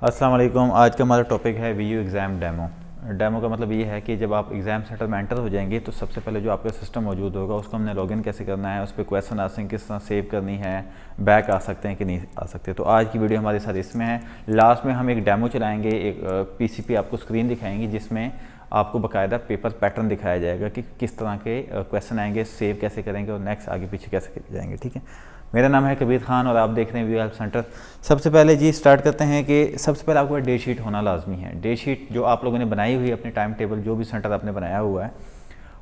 अस्सलाम वालेकुम। आज का हमारा टॉपिक है वीयू एग्ज़ाम डेमो। डेमो का मतलब ये है कि जब आप एग्ज़ाम सेंटर में एंटर हो जाएंगे तो सबसे पहले जो आपका सिस्टम मौजूद होगा उसको हमने लॉगिन कैसे करना है, उस पर क्वेश्चन आंसरिंग किस तरह सेव करनी है, बैक आ सकते हैं कि नहीं आ सकते। तो आज की वीडियो हमारे साथ इसमें है। लास्ट में हम एक डेमो चलाएँगे, एक पीसीपी आपको स्क्रीन दिखाएंगे जिसमें आपको बाकायदा पेपर पैटर्न दिखाया जाएगा कि किस तरह के क्वेश्चन आएंगे, सेव कैसे करेंगे और नेक्स्ट आगे पीछे कैसे जाएंगे। ठीक है, मेरा नाम है कबीर खान और आप देख रहे हैं वीयू हेल्प सेंटर। सबसे पहले जी स्टार्ट करते हैं कि सबसे पहले आपको डे शीट होना लाजमी है। डे शीट जो आप लोगों ने बनाई हुई है, अपने टाइम टेबल जो भी सेंटर आपने बनाया हुआ है,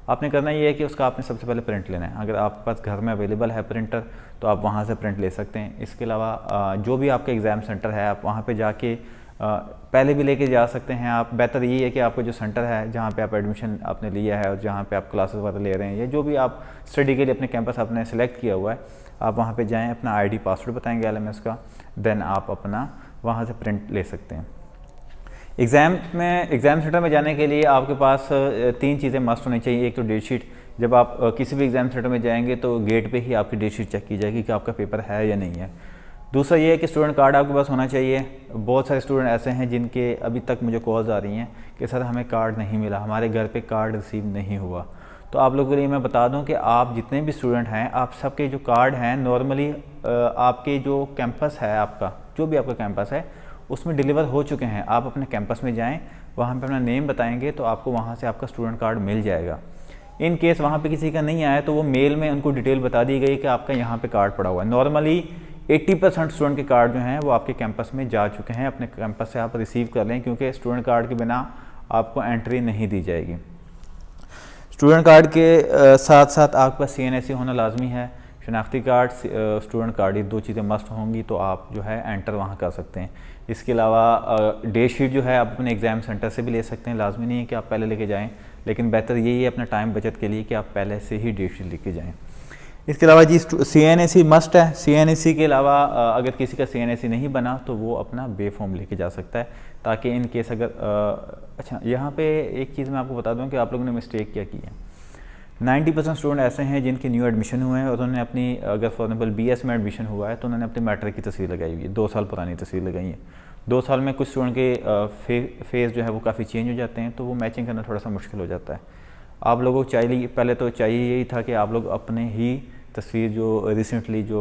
आपने करना ये है कि उसका आपने सबसे पहले प्रिंट लेना है। अगर आपके पास घर में अवेलेबल है प्रिंटर तो आप वहाँ से प्रिंट ले सकते हैं। इसके अलावा जो भी आपका एग्ज़ाम सेंटर है आप वहाँ पर जाके पहले भी लेके जा सकते हैं। आप बेहतर ये है कि आपका जो सेंटर है जहाँ पे आप एडमिशन आपने लिया है और जहाँ पे आप क्लासेस वगैरह ले रहे हैं या जो भी आप स्टडी के लिए अपने कैंपस आपने सेलेक्ट किया हुआ है, आप वहाँ पे जाएं, अपना आईडी पासवर्ड बताएंगे एलएमएस का, देन आप अपना वहाँ से प्रिंट ले सकते हैं। एग्ज़ाम सेंटर में जाने के लिए आपके पास तीन चीज़ें मस्ट होनी चाहिए। एक तो डेट शीट, जब आप किसी भी एग्ज़ाम सेंटर में जाएंगे तो गेट पे ही आपकी डेट शीट चेक की जाएगी कि आपका पेपर है या नहीं है। दूसरा ये है कि स्टूडेंट कार्ड आपके पास होना चाहिए। बहुत सारे स्टूडेंट ऐसे हैं जिनके अभी तक मुझे कॉल्स आ रही हैं कि सर हमें कार्ड नहीं मिला, हमारे घर पे कार्ड रिसीव नहीं हुआ। तो आप लोगों के लिए मैं बता दूं कि आप जितने भी स्टूडेंट हैं, आप सबके जो कार्ड हैं नॉर्मली आपके जो कैंपस है, आपका जो भी आपका कैंपस है उसमें डिलीवर हो चुके हैं। आप अपने कैंपस में जाएँ, वहाँ पर अपना नेम बताएँगे तो आपको वहाँ से आपका स्टूडेंट कार्ड मिल जाएगा। इन केस वहाँ पे किसी का नहीं आया तो वो मेल में उनको डिटेल बता दी गई कि आपका यहाँ पे कार्ड पड़ा हुआ है। नॉर्मली 80% स्टूडेंट के कार्ड जो हैं वो आपके कैंपस में जा चुके हैं। अपने कैंपस से आप रिसीव कर लें क्योंकि स्टूडेंट कार्ड के बिना आपको एंट्री नहीं दी जाएगी। स्टूडेंट कार्ड के साथ साथ आपका CNSE होना लाजमी है। शनाख्ती कार्ड, स्टूडेंट कार्ड, ये दो चीज़ें मस्ट होंगी तो आप जो है एंटर वहाँ कर सकते हैं। इसके अलावा डे शीट जो है आप अपने एग्ज़ाम सेंटर से भी ले सकते हैं, लाजमी नहीं है कि आप पहले लेके जाएँ, लेकिन बेहतर यही है अपना टाइम बचत के लिए कि आप पहले से ही डे शीट लेके जाएँ। इसके अलावा जी CNSE मस्ट है। CNSE के अलावा अगर किसी का CNSE नहीं बना तो वो अपना बे फॉर्म लेके जा सकता है, ताकि इन केस अगर अच्छा यहाँ पे एक चीज़ मैं आपको बता दूं कि आप लोगों ने मिस्टेक क्या की है। 90% स्टूडेंट ऐसे हैं जिनके न्यू एडमिशन हुए हैं और उन्होंने अपनी, अगर फॉर एग्जाम्पल BS में एडमिशन हुआ है तो उन्होंने अपनी मैट्रिक की तस्वीर लगाई हुई है, 2 साल पुरानी तस्वीर लगाई है। 2 साल में कुछ स्टूडेंट के फेस जो है वो काफ़ी चेंज हो जाते हैं, तो वो मैचिंग करना थोड़ा सा मुश्किल हो जाता है। आप लोगों को चाहिए, पहले तो चाहिए यही था कि आप लोग अपने ही तस्वीर जो रिसेंटली जो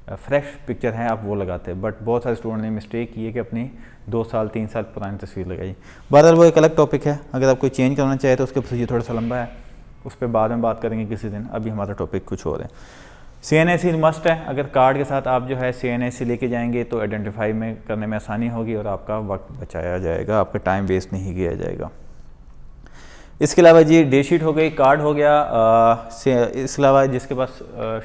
फ्रेश पिक्चर है आप वो लगाते हैं, बट बहुत सारे स्टूडेंट ने मिस्टेक की है कि अपनी 2 साल 3 साल पुरानी तस्वीर लगाई। बहरहाल वो एक अलग टॉपिक है, अगर आप कोई चेंज करना चाहे तो उसके प्रोसीजर थोड़ा सा लंबा है, उस पर बाद में बात करेंगे किसी दिन। अभी हमारा टॉपिक कुछ और है। CNSE मस्ट है। अगर कार्ड के साथ आप जो है CNSE लेके जाएंगे तो आइडेंटिफाई में करने में आसानी होगी और आपका वक्त बचाया जाएगा, आपका टाइम वेस्ट नहीं किया जाएगा। इसके अलावा जी डे शीट हो गई, कार्ड हो गया। इसके अलावा जिसके पास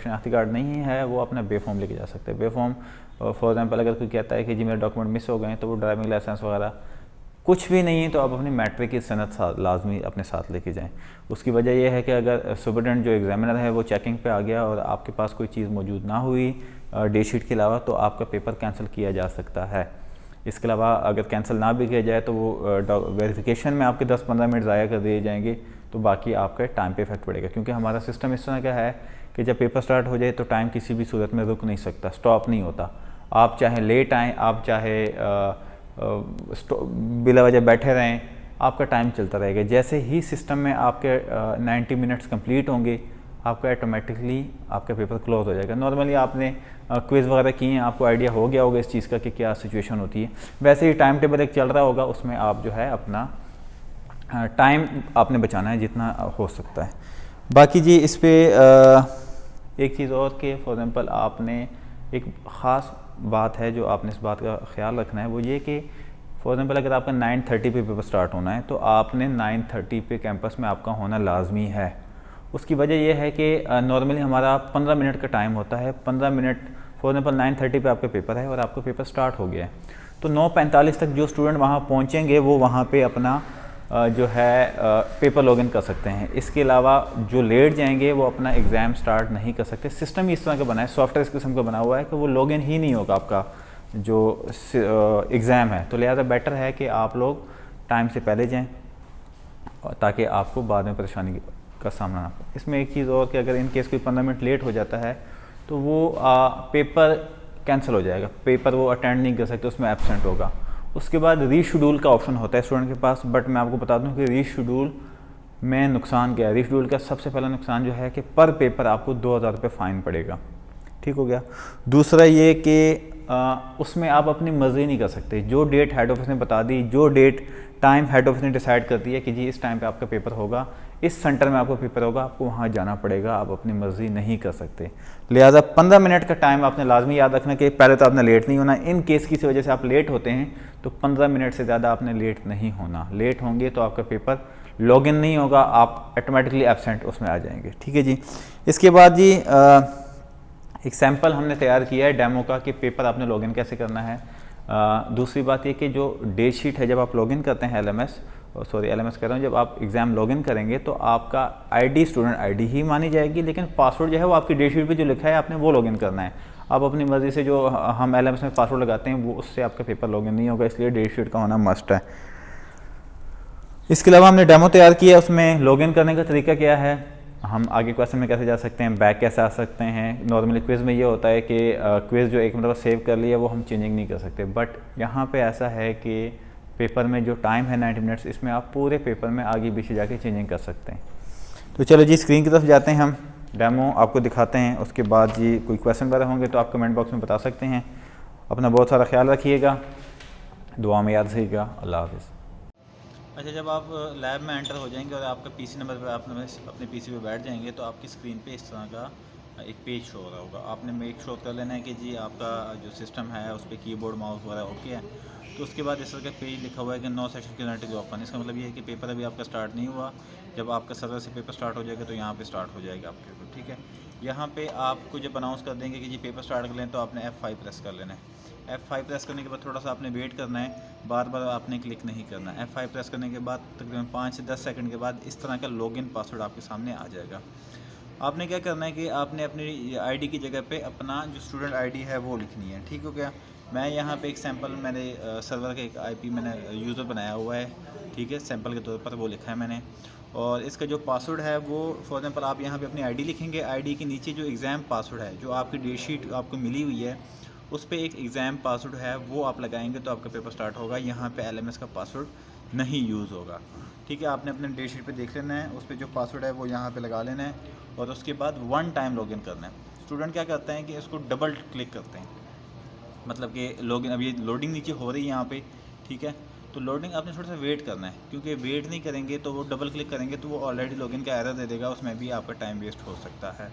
शनाख्ती कार्ड नहीं है वो अपना बे फॉर्म लेके जा सकते हैं। बे फॉर्म फॉर एग्जांपल अगर कोई कहता है कि जी मेरे डॉक्यूमेंट मिस हो गए तो वो ड्राइविंग लाइसेंस वगैरह कुछ भी नहीं है तो आप अपनी मैट्रिक की सनद लाजमी अपने साथ लेके जाएं। उसकी वजह यह है कि अगर सुपरटेंडेंट जो एग्जामिनर है वो चेकिंग पे आ गया और आपके पास कोई चीज़ मौजूद ना हुई डे शीट के अलावा तो आपका पेपर कैंसिल किया जा सकता है। इसके अलावा अगर कैंसिल ना भी किया जाए तो वो वेरिफिकेशन में आपके 10-15 मिनट ज़ाया कर दिए जाएंगे, तो बाकी आपका टाइम पे इफेक्ट पड़ेगा। क्योंकि हमारा सिस्टम इस तरह का है कि जब पेपर स्टार्ट हो जाए तो टाइम किसी भी सूरत में रुक नहीं सकता, स्टॉप नहीं होता। आप चाहे लेट आएँ, आप चाहे बिला वजह बैठे रहें, आपका टाइम चलता रहेगा। जैसे ही सिस्टम में आपके 90 मिनट्स कंप्लीट होंगे आपका ऑटोमेटिकली आपका पेपर क्लोज हो जाएगा। नॉर्मली आपने क्विज़ वगैरह किए हैं, आपको आइडिया हो गया होगा इस चीज़ का कि क्या सिचुएशन होती है। वैसे ही टाइम टेबल एक चल रहा होगा, उसमें आप जो है अपना टाइम आपने बचाना है जितना हो सकता है। बाकी जी इस पर एक चीज़ और कि फॉर एग्ज़ाम्पल आपने एक ख़ास बात है जो आपने इस बात का ख्याल रखना है, वो ये कि फॉर एग्ज़ाम्पल अगर आपका 9:30 पे पेपर स्टार्ट होना है तो आपने 9:30 पे कैंपस में आपका होना लाजमी है। उसकी वजह यह है कि नॉर्मली हमारा 15 मिनट का टाइम होता है। 15 मिनट फॉर एग्जाम्पल 9:30 पे आपका पेपर है और आपका पेपर स्टार्ट हो गया है, तो 9:45 तक जो स्टूडेंट वहाँ पहुँचेंगे वो वहाँ पे अपना जो है पेपर लॉगिन कर सकते हैं। इसके अलावा जो लेट जाएंगे वो अपना एग्ज़ाम स्टार्ट नहीं कर सकते। सिस्टम ही इस तरह का बना है, सॉफ्टवेयर इस किस्म का बना हुआ है कि वो लॉगिन ही नहीं होगा आपका जो एग्ज़ाम है। तो लिहाजा बेटर है कि आप लोग टाइम से पहले जाएँ ताकि आपको बाद में परेशानी का सामना ना पड़े। इसमें एक चीज़ और कि अगर इन केस कोई 15 मिनट लेट हो जाता है तो वो पेपर कैंसिल हो जाएगा, पेपर वो अटेंड नहीं कर सकते, उसमें एब्सेंट होगा। उसके बाद रीशेड्यूल का ऑप्शन होता है स्टूडेंट के पास, बट मैं आपको बता दूं कि रीशेड्यूल में नुकसान क्या है। रीशेड्यूल का सबसे पहला नुकसान जो है कि पर पेपर आपको 2000 रुपये फ़ाइन पड़ेगा, ठीक हो गया। दूसरा ये कि उसमें आप अपनी मर्ज़ी नहीं कर सकते, जो डेट हेड ऑफिस ने बता दी, जो डेट टाइम हेड ऑफिस ने डिसाइड कर दी है कि जी इस टाइम पे आपका पेपर होगा, इस सेंटर में आपका पेपर होगा, आपको वहाँ जाना पड़ेगा, आप अपनी मर्ज़ी नहीं कर सकते। लिहाजा 15 मिनट का टाइम आपने लाजमी याद रखना कि पहले तो आपने लेट नहीं होना। इन केस की वजह से आप लेट होते हैं तो 15 मिनट से ज़्यादा आपने लेट नहीं होना। लेट होंगे तो आपका पेपर लॉगिन नहीं होगा, आप ऑटोमेटिकली एब्सेंट उसमें आ जाएंगे, ठीक है जी। इसके बाद जी एक सैम्पल हमने तैयार किया है डेमो का कि पेपर आपने लॉगिन कैसे करना है। दूसरी बात ये कि जो डेट शीट है जब आप लॉगिन करते हैं एलएमएस कह रहा हूँ, जब आप एग्ज़ाम लॉगिन करेंगे तो आपका आईडी स्टूडेंट आईडी ही मानी जाएगी, लेकिन पासवर्ड जो है वो आपकी डेट शीट पे जो लिखा है आपने वो लॉगिन करना है। आप अपनी मर्ज़ी से जो हम एलएमएस में पासवर्ड लगाते हैं वो उससे आपका पेपर लॉगिन नहीं होगा, इसलिए डेट शीट का होना मस्ट है। इसके अलावा हमने डेमो तैयार किया है, उसमें लॉगिन करने का तरीका क्या है, हम आगे क्वेश्चन में कैसे जा सकते हैं, बैक कैसे आ सकते हैं। नॉर्मली क्विज़ में ये होता है कि क्विज़ जो एक मतलब सेव कर लिया वो हम चेंजिंग नहीं कर सकते, बट यहाँ पे ऐसा है कि पेपर में जो टाइम है 90 मिनट्स, इसमें आप पूरे पेपर में आगे पीछे जाके चेंजिंग कर सकते हैं। तो चलो जी स्क्रीन की तरफ जाते हैं, हम डेमो आपको दिखाते हैं। उसके बाद जी कोई क्वेश्चन वगैरह होंगे तो आप कमेंट बॉक्स में बता सकते हैं। अपना बहुत सारा ख्याल रखिएगा, दुआ में याद रखिएगा। अल्लाह हाफ़िज़। अच्छा, जब आप लैब में एंटर हो जाएंगे और आपका पीसी नंबर पर आप अपने पीसी पे बैठ जाएंगे तो आपकी स्क्रीन पे इस तरह का एक पेज शो हो रहा होगा। आपने मेक श्योर कर लेना है कि जी आपका जो सिस्टम है उस पर कीबोर्ड माउस वगैरह ओके है। तो उसके बाद इस तरह का पेज लिखा हुआ है कि नो सेशन क्यूनिटी ओपन। इसका मतलब ये है कि पेपर अभी आपका स्टार्ट नहीं हुआ। जब आपका सर्वर से पेपर स्टार्ट हो जाएगा तो यहाँ पे स्टार्ट हो जाएगा आपके पेपर, ठीक है। यहाँ पे आपको जब अनाउंस कर देंगे कि जी पेपर स्टार्ट कर लें तो आपने F5 प्रेस कर लेना है। F5 प्रेस करने के बाद थोड़ा सा आपने वेट करना है, बार बार आपने क्लिक नहीं करना। F5 प्रेस करने के बाद तकरीबन 5 से 10 सेकंड के बाद इस तरह का लॉगिन पासवर्ड आपके सामने आ जाएगा। आपने क्या करना है कि आपने अपनी आईडी की जगह पे अपना जो स्टूडेंट आईडी है वो लिखनी है, ठीक हो गया। मैं यहाँ पे एक सैंपल मैंने सर्वर का एक आईपी मैंने यूज़र बनाया हुआ है, ठीक है, सैंपल के तौर पर वो लिखा है मैंने। और इसका जो पासवर्ड है वो फॉर एग्जांपल आप यहाँ पे अपनी आईडी लिखेंगे। आईडी के नीचे जो एग्ज़ाम पासवर्ड है, जो आपकी डेट शीट आपको मिली हुई है उस पर एक एग्ज़ाम पासवर्ड है वो आप लगाएंगे तो आपका पेपर स्टार्ट होगा। यहाँ पे एलएमएस का पासवर्ड नहीं यूज़ होगा, ठीक है। आपने अपने डेट शीट पे देख लेना है, उस पर जो पासवर्ड है वो यहाँ पे लगा लेना है और उसके बाद 1 टाइम लॉगिन करना है। स्टूडेंट क्या करते हैं कि इसको डबल क्लिक करते हैं, मतलब कि लॉगिन, अब ये लोडिंग नीचे हो रही है यहाँ पे, ठीक है। तो लोडिंग आपने थोड़ा सा वेट करना है, क्योंकि वेट नहीं करेंगे तो वो डबल क्लिक करेंगे तो वो ऑलरेडी लॉगिन का एरर दे देगा, उसमें भी आपका टाइम वेस्ट हो सकता है।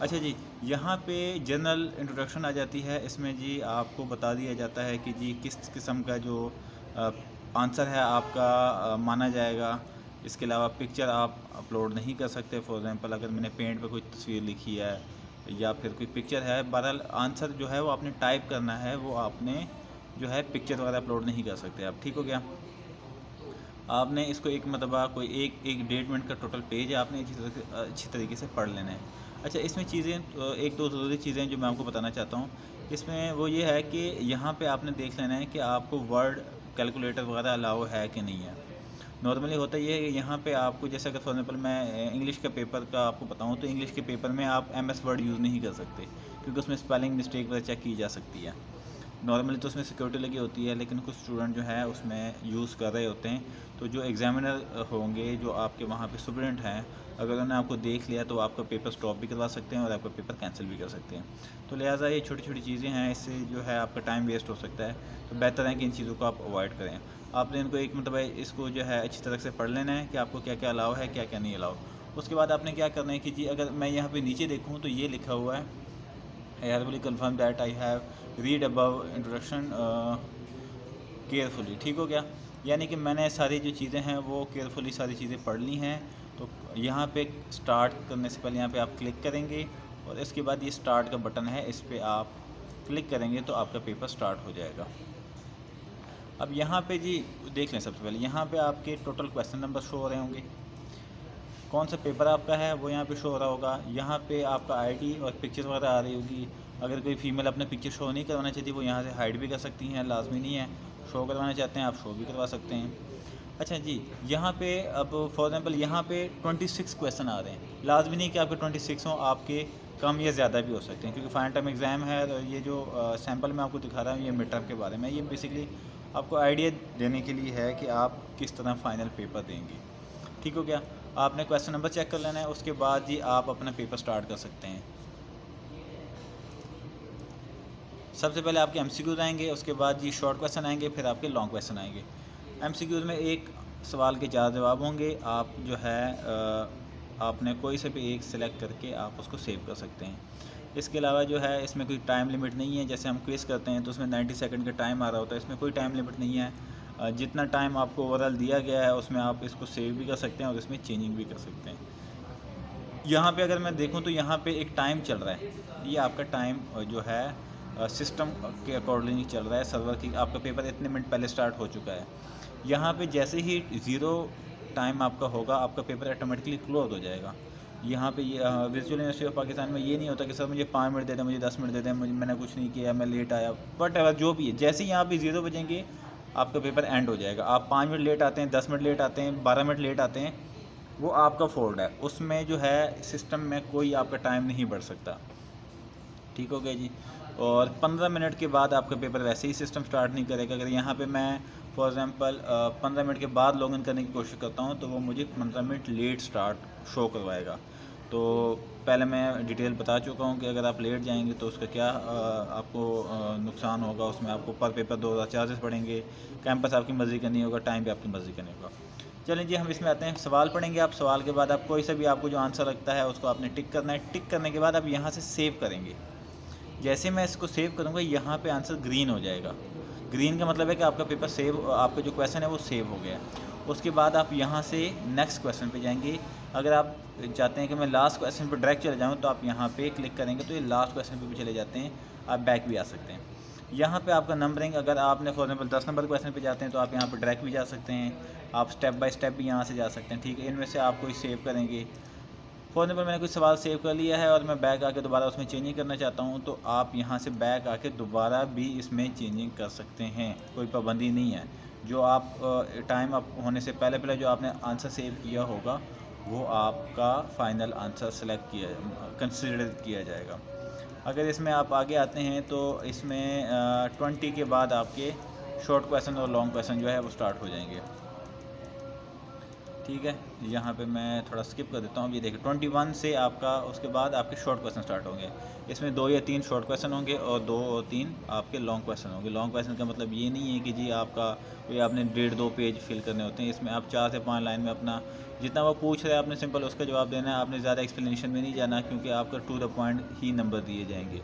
अच्छा जी, यहाँ पे जनरल इंट्रोडक्शन आ जाती है। इसमें जी आपको बता दिया जाता है कि जी किस किस्म का जो आंसर है आपका माना जाएगा। इसके अलावा पिक्चर आप अपलोड नहीं कर सकते। फॉर एग्जांपल अगर मैंने पेंट पे कोई तस्वीर लिखी है या फिर कोई पिक्चर है, बहरहाल आंसर जो है वो आपने टाइप करना है, वो आपने जो है पिक्चर वगैरह अपलोड नहीं कर सकते आप, ठीक हो गया। आपने इसको एक मतबा कोई एक 1.5 मिनट का टोटल पेज है, आपने अच्छी तरीके से पढ़ लेना है। अच्छा, इसमें चीज़ें एक दो ज़रूरी चीज़ें जो मैं आपको बताना चाहता हूँ इसमें, वो ये है कि यहाँ पे आपने देख लेना है कि आपको वर्ड कैलकुलेटर वगैरह अलाउ है कि नहीं है। नॉर्मली होता ये है कि यहाँ पे आपको, जैसे अगर फॉर एग्जाम्पल मैं इंग्लिश का पेपर का आपको बताऊँ तो इंग्लिश के पेपर में आप MS वर्ड यूज़ नहीं कर सकते, क्योंकि उसमें स्पेलिंग मिस्टेक वगैरह चेक की जा सकती है। नॉर्मली तो उसमें सिक्योरिटी लगी होती है, लेकिन कुछ स्टूडेंट जो है उसमें यूज़ कर रहे होते हैं। तो जो एग्जामिनर होंगे, जो आपके वहाँ पे स्टूडेंट हैं, अगर उन्होंने आपको देख लिया तो आपका पेपर स्टॉप भी करवा सकते हैं और आपका पेपर कैंसिल भी कर सकते हैं। तो लिहाजा ये छोटी छोटी चीज़ें हैं, इससे जो है आपका टाइम वेस्ट हो सकता है। तो बेहतर है कि इन चीज़ों को आप अवॉइड करें। आपने इनको एक मतलब इसको जो है अच्छी तरह से पढ़ लेना है कि आपको क्या क्या अलाउ है, क्या क्या नहीं अलाउ। उसके बाद आपने क्या करना है कि जी अगर मैं यहाँ पर नीचे देखूँ तो ये लिखा हुआ है, I hereby confirm that I have read above introduction carefully, ठीक हो गया। यानी कि मैंने सारी जो चीज़ें हैं वो केयरफुली सारी चीज़ें पढ़ ली हैं। तो यहाँ पे स्टार्ट करने से पहले यहाँ पे आप क्लिक करेंगे और इसके बाद ये स्टार्ट का बटन है, इस पर आप क्लिक करेंगे तो आपका पेपर स्टार्ट हो जाएगा। अब यहाँ पे जी देख लें, सबसे पहले यहाँ पे आपके टोटल क्वेश्चन नंबर शो हो रहे होंगे, कौन सा पेपर आपका है वो यहाँ पे शो हो रहा होगा। यहाँ पे आपका आईडी और पिक्चर वगैरह आ रही होगी। अगर कोई फीमेल अपना पिक्चर शो नहीं करवाना चाहती वो यहाँ से हाइड भी कर सकती हैं, लाजमी नहीं है। शो करवाना चाहते हैं आप शो भी करवा सकते हैं। अच्छा जी, यहाँ पे अब फॉर एग्जांपल यहाँ पे 26 क्वेश्चन आ रहे हैं। लाजमी नहीं कि आपके 26 हों, आपके कम या ज़्यादा भी हो सकते हैं, क्योंकि फाइनल टर्म एग्ज़ाम है। और ये जो सैम्पल मैं आपको दिखा रहा हूँ ये मिड टर्म के बारे में, ये बेसिकली आपको आइडिया देने के लिए है कि आप किस तरह फ़ाइनल पेपर देंगे। ठीक हो गया। आपने क्वेश्चन नंबर चेक कर लेना है, उसके बाद ही आप अपना पेपर स्टार्ट कर सकते हैं। सबसे पहले आपके MCQs आएंगे, उसके बाद जी शॉर्ट क्वेश्चन आएंगे, फिर आपके लॉन्ग क्वेश्चन आएंगे। MCQs में एक सवाल के 4 जवाब होंगे। आप जो है आपने कोई से भी एक सिलेक्ट करके आप उसको सेव कर सकते हैं। इसके अलावा जो है इसमें कोई टाइम लिमिट नहीं है। जैसे हम क्विज़ करते हैं तो उसमें 90 सेकंड का टाइम आ रहा होता है, इसमें कोई टाइम लिमिट नहीं है। जितना टाइम आपको ओवरऑल दिया गया है उसमें आप इसको सेव भी कर सकते हैं और इसमें चेंजिंग भी कर सकते हैं। यहाँ पे अगर मैं देखूँ तो यहाँ पे एक टाइम चल रहा है, ये आपका टाइम जो है सिस्टम के अकॉर्डिंग चल रहा है। सर्वर की आपका पेपर इतने मिनट पहले स्टार्ट हो चुका है। यहाँ पे जैसे ही 0 टाइम आपका होगा आपका पेपर ऑटोमेटिकली क्लोज हो जाएगा। यहाँ पे ये वर्चुअल यूनिवर्सिटी ऑफ पाकिस्तान में ये नहीं होता कि सर मुझे 5 मिनट दे दें, मुझे 10 मिनट दे दें, मैंने कुछ नहीं किया, मैं लेट आया, बट जो भी है, जैसे ही यहाँ पे 0 बजेंगे आपका पेपर एंड हो जाएगा। आप 5 मिनट लेट आते हैं, 10 मिनट लेट आते हैं, 12 मिनट लेट आते हैं, वो आपका फॉल्ट है। उसमें जो है सिस्टम में कोई आपका टाइम नहीं बढ़ सकता। ठीक हो गया जी। और 15 मिनट के बाद आपका पेपर वैसे ही सिस्टम स्टार्ट नहीं करेगा। अगर यहाँ पे मैं फॉर एग्ज़ाम्पल 15 मिनट के बाद लॉगिन करने की कोशिश करता हूँ तो वो मुझे 15 मिनट लेट स्टार्ट शो करवाएगा। तो पहले मैं डिटेल बता चुका हूँ कि अगर आप लेट जाएंगे तो उसका क्या आपको नुकसान होगा। उसमें आपको पर पेपर 2000 चार्जेस पड़ेंगे, कैंपस आपकी मर्ज़ी का नहीं होगा, टाइम भी आपकी मर्ज़ी का नहीं होगा। चलें जी, हम इसमें आते हैं। सवाल पढ़ेंगे आप, सवाल के बाद आप कोई सा भी आपको जो आंसर लगता है उसको आपने टिक करना है। टिक करने के बाद आप यहाँ से सेव करेंगे। जैसे मैं इसको सेव करूँगा यहाँ पे आंसर ग्रीन हो जाएगा। ग्रीन का मतलब है कि आपका पेपर सेव, आपका जो क्वेश्चन है वो सेव हो गया। उसके बाद आप यहाँ से नेक्स्ट क्वेश्चन पे जाएंगे। अगर आप चाहते हैं कि मैं लास्ट क्वेश्चन पर डायरेक्ट चले जाऊँ तो आप यहाँ पे क्लिक करेंगे तो ये लास्ट क्वेश्चन पे भी चले जाते हैं, आप बैक भी आ सकते हैं। यहाँ पे आपका नंबरिंग, अगर आपने फॉर एग्जाम्पल 10 नंबर क्वेश्चन पे जाते हैं तो आप यहाँ पर डायरेक्ट भी जा सकते हैं, आप स्टेप बाय स्टेप भी यहाँ से जा सकते हैं। ठीक है, इनमें से आप कोई सेव करेंगे। फॉर एग्जाम्पल मैंने कोई सवाल सेव कर लिया है और मैं बैक आके दोबारा उसमें चेंजिंग करना चाहता हूँ तो आप यहाँ से बैक आके दोबारा भी इसमें चेंजिंग कर सकते हैं, कोई पाबंदी नहीं है। जो आप टाइम अप होने से पहले पहले जो आपने आंसर सेव किया होगा वो आपका फ़ाइनल आंसर सेलेक्ट किया, कंसिडर किया जाएगा। अगर इसमें आप आगे आते हैं तो इसमें 20 के बाद आपके शॉर्ट क्वेश्चन और लॉन्ग क्वेश्चन जो है वो स्टार्ट हो जाएंगे। ठीक है, यहाँ पे मैं थोड़ा स्किप कर देता हूँ। ये देखिए 21 से आपका, उसके बाद आपके शॉर्ट क्वेश्चन स्टार्ट होंगे। इसमें 2 या 3 शॉर्ट क्वेश्चन होंगे और 2 और 3 आपके लॉन्ग क्वेश्चन होंगे। लॉन्ग क्वेश्चन का मतलब ये नहीं है कि जी आपका कोई आपने 1.5-2 पेज फिल करने होते हैं। इसमें आप 4 से 5 लाइन में अपना जितना वो पूछ रहे हैं आपने सिंपल उसका जवाब देना है। आपने ज़्यादा एक्सप्लेनेशन में नहीं जाना, क्योंकि आपका टू द पॉइंट ही नंबर दिए जाएंगे।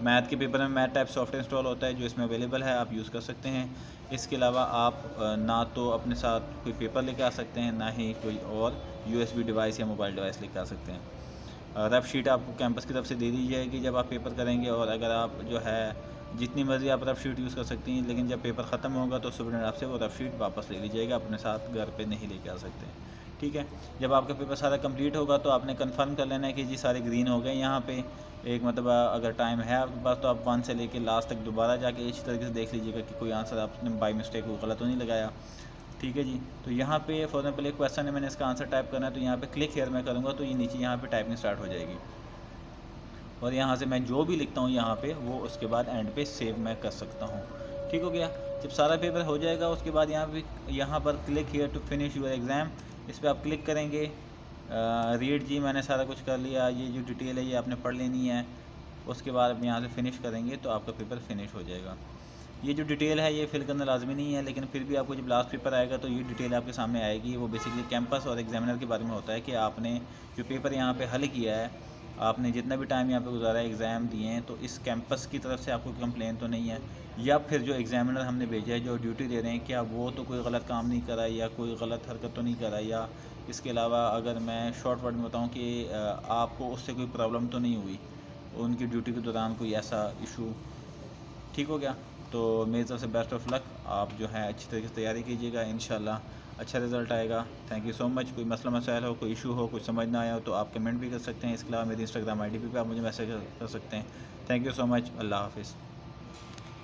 मैथ के पेपर में मैथ टाइप सॉफ्टवेयर इंस्टॉल होता है जो इसमें अवेलेबल है, आप यूज़ कर सकते हैं। इसके अलावा आप ना तो अपने साथ कोई पेपर लेके आ सकते हैं, ना ही कोई और USB डिवाइस या मोबाइल डिवाइस लेके आ सकते हैं। रफ शीट आपको कैंपस की तरफ से दे दी जाएगी जब आप पेपर करेंगे, और अगर आप जो है जितनी मर्ज़ी आप रफ शीट यूज़ कर सकती हैं, लेकिन जब पेपर ख़त्म होगा तो स्टूडेंट आपसे वो रफ शीट वापस ले लीजिएगा, अपने साथ घर पे नहीं लेके आ सकते हैं। ठीक है, जब आपका पेपर सारा कंप्लीट होगा तो आपने कंफर्म कर लेना है कि जी सारे ग्रीन हो गए। यहाँ पे एक मतलब अगर टाइम है आपके पास तो आप 1 से लेके लास्ट तक दोबारा जाके इसी तरीके से देख लीजिएगा कि कोई आंसर आपने बाई मिस्टेक को गलत तो नहीं लगाया। ठीक है जी, तो यहाँ पे फॉर एग्जाम्पल एक क्वेश्चन है, मैंने इसका आंसर टाइप करना है तो यहाँ पे क्लिक हेयर मैं करूँगा तो ये नीचे यहाँ पे टाइपिंग स्टार्ट हो जाएगी, और यहाँ से मैं जो भी लिखता हूँ यहाँ पे वो उसके बाद एंड पे सेव मैं कर सकता हूँ। ठीक हो गया। जब सारा पेपर हो जाएगा उसके बाद यहाँ पर click here to finish your exam, इस पर आप क्लिक करेंगे। रीड जी मैंने सारा कुछ कर लिया, ये जो डिटेल है ये आपने पढ़ लेनी है। उसके बाद आप यहाँ से फ़िनिश करेंगे तो आपका पेपर फिनिश हो जाएगा। ये जो डिटेल है ये फिल करना लाजमी नहीं है, लेकिन फिर भी आपको जब लास्ट पेपर आएगा तो ये डिटेल आपके सामने आएगी। वो बेसिकली कैंपस और एग्जामिनर के बारे में होता है कि आपने जो पेपर यहाँ पे हल किया है, आपने जितना भी टाइम यहाँ पे गुजारा है, एग्ज़ाम दिए हैं, तो इस कैंपस की तरफ से आपको कंप्लेन तो नहीं है, या फिर जो एग्जामिनर हमने भेजा है जो ड्यूटी दे रहे हैं क्या वो तो कोई गलत काम नहीं करा या कोई गलत हरकत तो नहीं करा, या इसके अलावा अगर मैं शॉर्ट वर्ड में बताऊँ कि आपको उससे कोई प्रॉब्लम तो नहीं हुई उनकी ड्यूटी के दौरान, कोई ऐसा इशू। ठीक हो गया। तो मेरी तरफ से बेस्ट ऑफ लक, आप जो है अच्छी तरीके से तैयारी कीजिएगा, इंशाल्लाह अच्छा रिज़ल्ट आएगा। Thank you so much. कोई मसला मसाइल हो, कोई इशू हो, कुछ समझ ना आया हो तो आप कमेंट भी कर सकते हैं। इसके अलावा मेरी इंस्टाग्राम ID पे आप मुझे मैसेज कर सकते हैं। Thank you so much. अल्लाह हाफ़िज़।